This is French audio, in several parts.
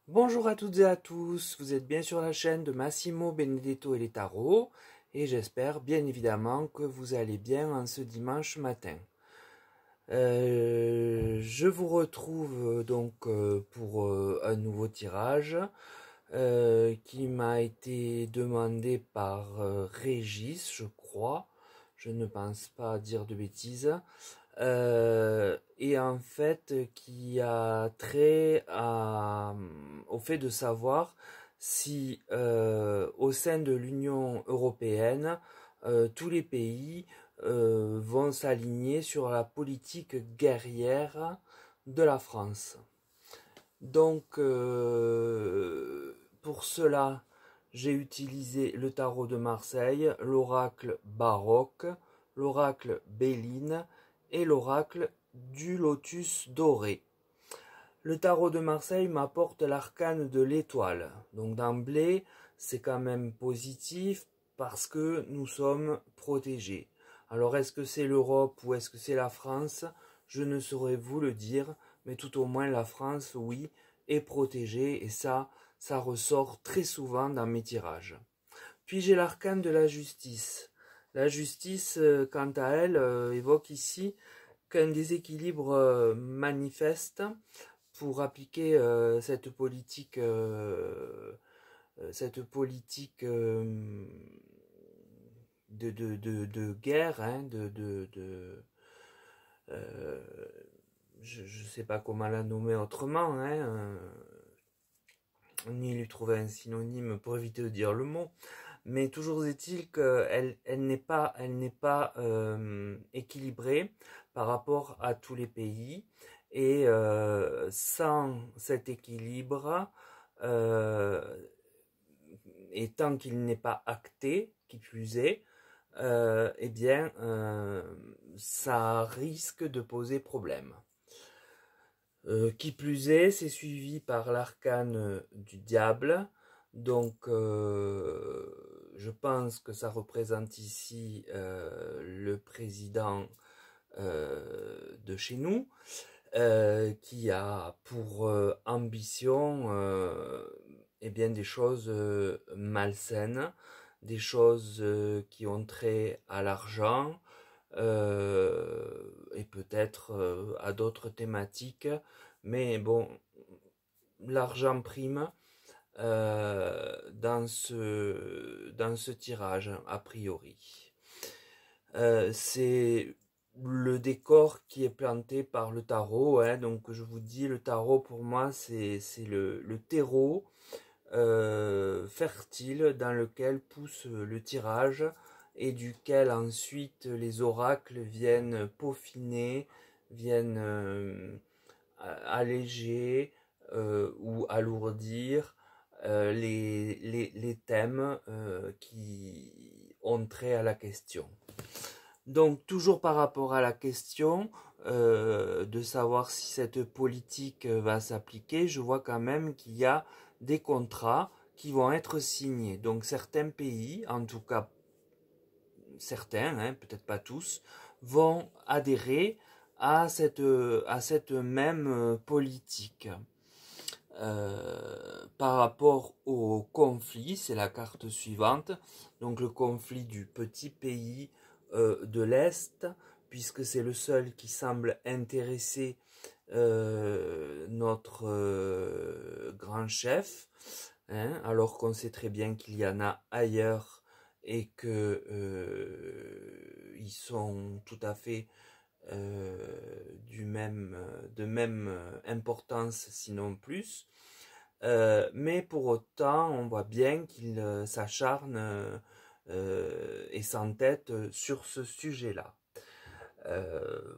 Bonjour à toutes et à tous, vous êtes bien sur la chaîne de Massimo Benedetto et les tarots, et j'espère bien évidemment que vous allez bien en ce dimanche matin. Je vous retrouve donc pour un nouveau tirage qui m'a été demandé par Régis, je crois, je ne pense pas dire de bêtises. Et en fait qui a trait au fait de savoir si au sein de l'Union européenne, tous les pays vont s'aligner sur la politique guerrière de la France. Donc pour cela, j'ai utilisé le tarot de Marseille, l'oracle baroque, l'oracle Béline et l'oracle du lotus doré. Le tarot de Marseille m'apporte l'arcane de l'étoile. Donc d'emblée, c'est quand même positif parce que nous sommes protégés. Alors est-ce que c'est l'Europe ou est-ce que c'est la France? Je ne saurais vous le dire, mais tout au moins la France, oui, est protégée et ça ressort très souvent dans mes tirages. Puis j'ai l'arcane de la justice. La justice, quant à elle, évoque ici qu'un déséquilibre manifeste pour appliquer cette politique de guerre, hein, euh, je ne sais pas comment la nommer autrement, hein, ni lui trouver un synonyme pour éviter de dire le mot, mais toujours est-il qu'elle n'est pas équilibrée par rapport à tous les pays, et sans cet équilibre, et tant qu'il n'est pas acté, qui plus est, eh bien, ça risque de poser problème. Qui plus est, c'est suivi par l'arcane du diable. Donc, je pense que ça représente ici le président de chez nous, qui a pour ambition eh bien, des choses malsaines, des choses qui ont trait à l'argent, et peut-être à d'autres thématiques, mais bon, l'argent prime dans ce tirage, a priori. C'est le décor qui est planté par le tarot, hein. Donc je vous dis, le tarot pour moi c'est le terreau fertile dans lequel pousse le tirage, et duquel ensuite les oracles viennent peaufiner, viennent alléger ou alourdir les thèmes qui ont trait à la question. Donc toujours par rapport à la question de savoir si cette politique va s'appliquer, je vois quand même qu'il y a des contrats qui vont être signés. Donc certains pays, en tout cas certains, hein, peut-être pas tous, vont adhérer à cette même politique. Par rapport au conflit, c'est la carte suivante, donc le conflit du petit pays de l'Est, puisque c'est le seul qui semble intéresser notre grand chef, hein, alors qu'on sait très bien qu'il y en a ailleurs et que ils sont tout à fait de même importance, sinon plus. Mais pour autant, on voit bien qu'il s'acharne et s'entête sur ce sujet-là.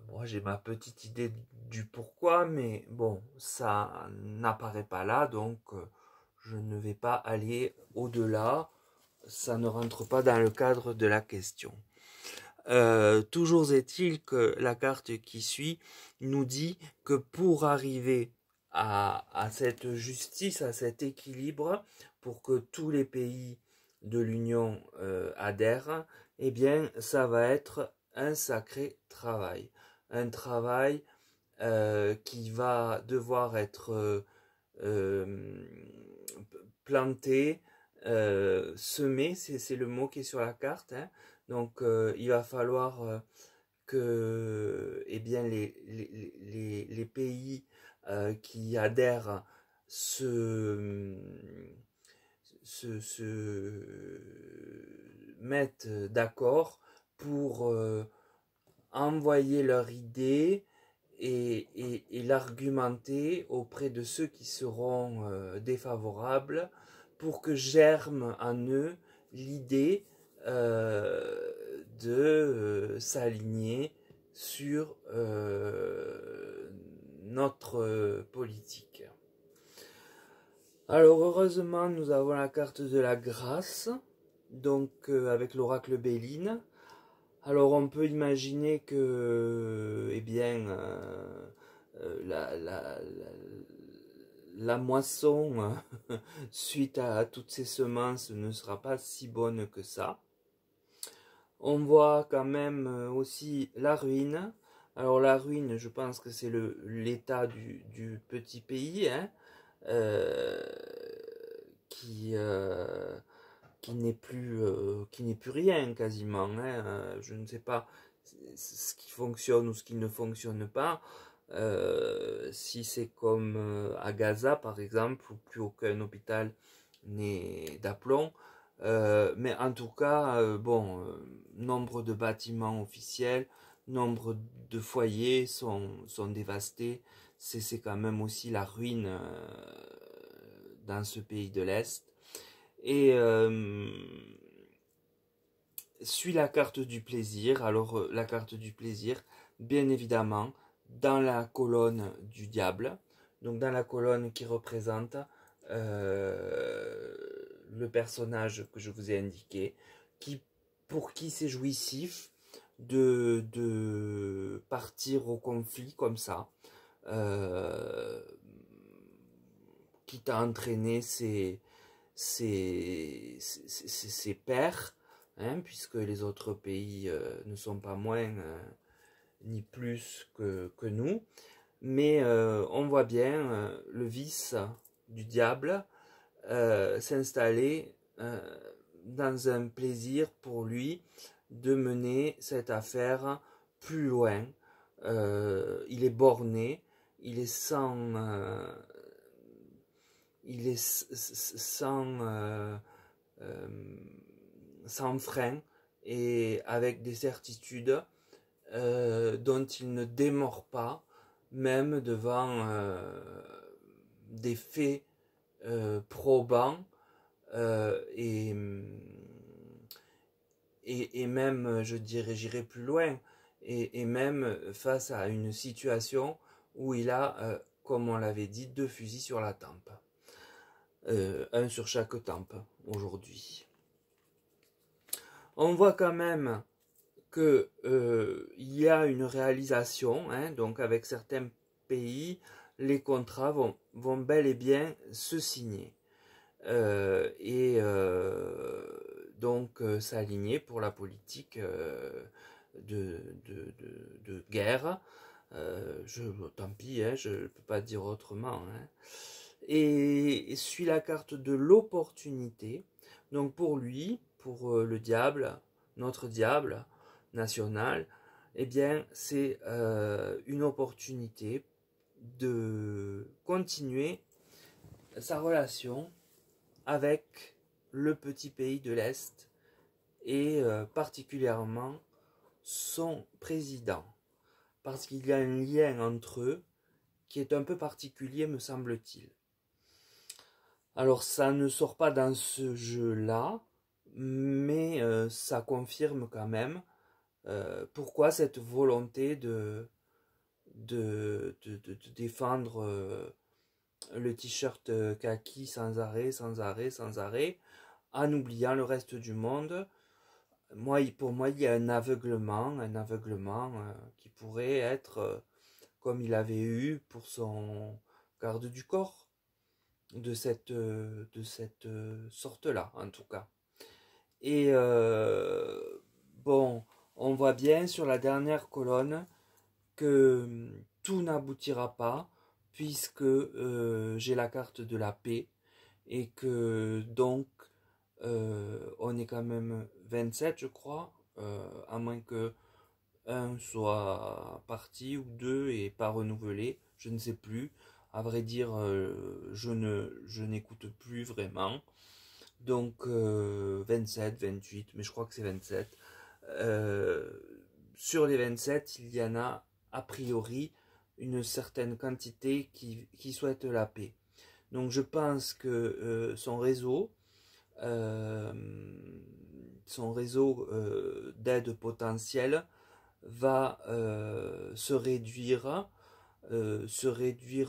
Moi, j'ai ma petite idée du pourquoi, mais bon, ça n'apparaît pas là, donc je ne vais pas aller au-delà. Ça ne rentre pas dans le cadre de la question. Toujours est-il que la carte qui suit nous dit que pour arriver à cette justice, à cet équilibre, pour que tous les pays de l'Union adhèrent, eh bien ça va être un sacré travail. Un travail qui va devoir être planter, semer, c'est le mot qui est sur la carte, hein. Donc il va falloir que eh bien, les pays qui adhèrent se, se mettent d'accord pour envoyer leur idée et l'argumenter auprès de ceux qui seront défavorables pour que germe en eux l'idée de s'aligner sur notre politique. Alors heureusement nous avons la carte de la grâce, donc avec l'oracle Béline. Alors on peut imaginer que eh bien la moisson suite à toutes ces semences ne sera pas si bonne que ça. On voit quand même aussi la ruine. Alors la ruine, je pense que c'est l'état du petit pays, hein, qui n'est plus rien quasiment, hein. Je ne sais pas ce qui fonctionne ou ce qui ne fonctionne pas. Si c'est comme à Gaza par exemple, où plus aucun hôpital n'est d'aplomb. Mais en tout cas, bon, nombre de bâtiments officiels, nombre de foyers sont dévastés. C'est quand même aussi la ruine dans ce pays de l'Est. Et suit la carte du plaisir. Alors la carte du plaisir, bien évidemment, dans la colonne du diable. Donc dans la colonne qui représente le personnage que je vous ai indiqué, pour qui c'est jouissif de partir au conflit comme ça, quitte à entraîner ses pairs, hein, puisque les autres pays ne sont pas moins ni plus que nous. Mais on voit bien le vice du diable s'installer dans un plaisir pour lui de mener cette affaire plus loin. Il est borné, il est sans frein et avec des certitudes dont il ne démord pas, même devant des faits probants et même, je dirais, j'irai plus loin, et même face à une situation où il a, comme on l'avait dit, 2 fusils sur la tempe. Un sur chaque tempe aujourd'hui. On voit quand même que il y a une réalisation, hein, donc avec certains pays, les contrats vont bel et bien se signer. Donc s'aligner pour la politique de guerre. Tant pis, hein, je ne peux pas dire autrement, hein. Et suit la carte de l'opportunité. Donc pour lui, pour le diable, notre diable national, eh bien c'est une opportunité de continuer sa relation avec le petit pays de l'Est et particulièrement son président, parce qu'il y a un lien entre eux qui est un peu particulier, me semble-t-il. Alors ça ne sort pas dans ce jeu-là, mais ça confirme quand même pourquoi cette volonté de défendre le t-shirt kaki sans arrêt, en oubliant le reste du monde. Pour moi, il y a un aveuglement qui pourrait être comme il avait eu pour son garde du corps, de cette sorte-là, en tout cas. Et bon, on voit bien sur la dernière colonne que tout n'aboutira pas, puisque j'ai la carte de la paix, et que donc on est quand même 27 je crois, à moins que un soit parti ou deux et pas renouvelé, je ne sais plus. À vrai dire, je n'écoute plus vraiment. Donc 27, 28, mais je crois que c'est 27. Euh, sur les 27, il y en a a priori une certaine quantité qui souhaitent la paix. Donc je pense que euh, son réseau d'aide potentielle va se réduire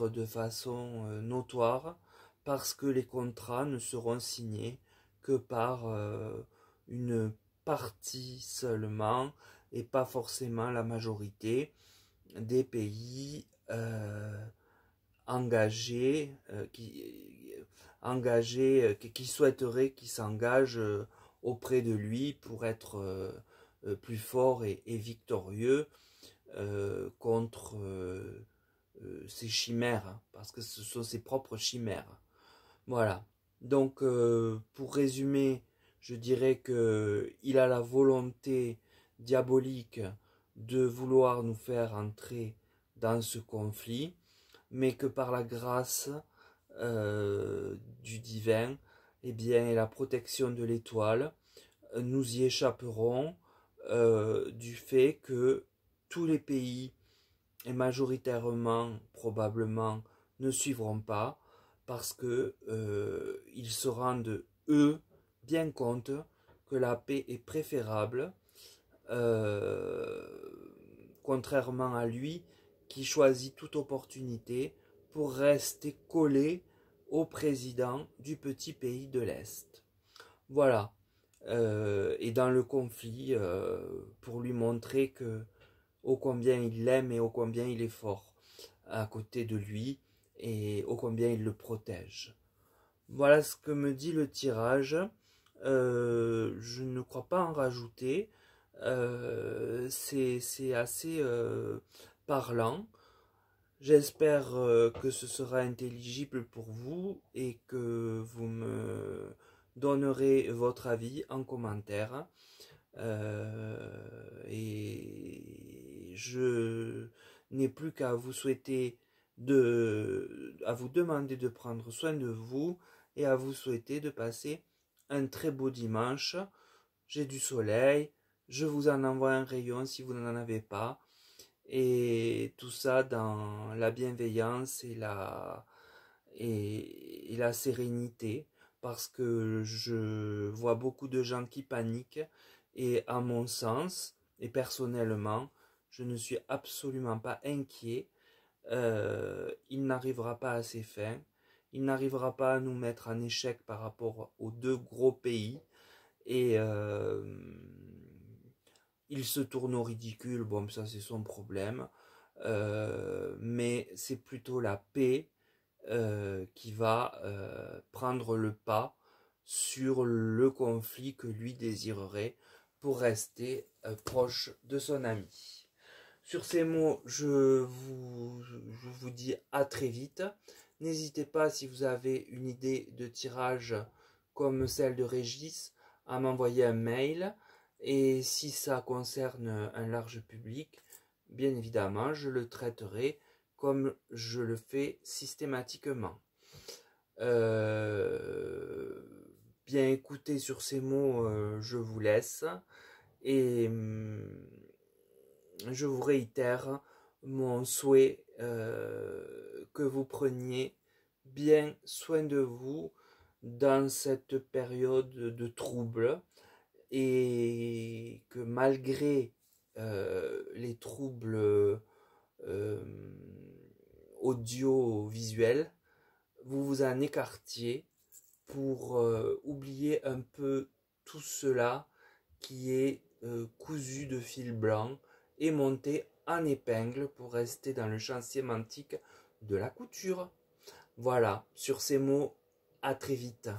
de façon notoire parce que les contrats ne seront signés que par une partie seulement et pas forcément la majorité des pays engagés qui souhaiteraient qu'il s'engage auprès de lui pour être plus fort et victorieux contre ses chimères, hein, parce que ce sont ses propres chimères. Voilà. Donc, pour résumer, je dirais que il a la volonté diabolique de vouloir nous faire entrer dans ce conflit, mais que par la grâce du divin, eh bien, et la protection de l'étoile, nous y échapperons du fait que tous les pays, et majoritairement probablement, ne suivront pas, parce que ils se rendent, eux, bien compte que la paix est préférable, euh, contrairement à lui, qui choisit toute opportunité pour rester collé au président du petit pays de l'Est. Voilà. Et dans le conflit, pour lui montrer que ô combien il l'aime et ô combien il est fort à côté de lui et ô combien il le protège. Voilà ce que me dit le tirage. Je ne crois pas en rajouter. C'est assez parlant. J'espère que ce sera intelligible pour vous et que vous me donnerez votre avis en commentaire. Et je n'ai plus qu'à vous souhaiter à vous demander de prendre soin de vous et à vous souhaiter de passer un très beau dimanche. J'ai du soleil, je vous en envoie un rayon si vous n'en avez pas, et tout ça dans la bienveillance et la sérénité, parce que je vois beaucoup de gens qui paniquent, et à mon sens, et personnellement, je ne suis absolument pas inquiet. Il n'arrivera pas à ses fins, il n'arrivera pas à nous mettre en échec par rapport aux deux gros pays, et il se tourne au ridicule, bon ça c'est son problème, mais c'est plutôt la paix qui va prendre le pas sur le conflit que lui désirerait pour rester proche de son ami. Sur ces mots, je vous dis à très vite. N'hésitez pas, si vous avez une idée de tirage comme celle de Régis, à m'envoyer un mail. Et si ça concerne un large public, bien évidemment, je le traiterai comme je le fais systématiquement. Bien écoutez, sur ces mots, je vous laisse. Et je vous réitère mon souhait que vous preniez bien soin de vous dans cette période de trouble, et que malgré les troubles audiovisuels, vous vous en écartiez pour oublier un peu tout cela qui est cousu de fil blanc et monté en épingle pour rester dans le champ sémantique de la couture. Voilà, sur ces mots, à très vite.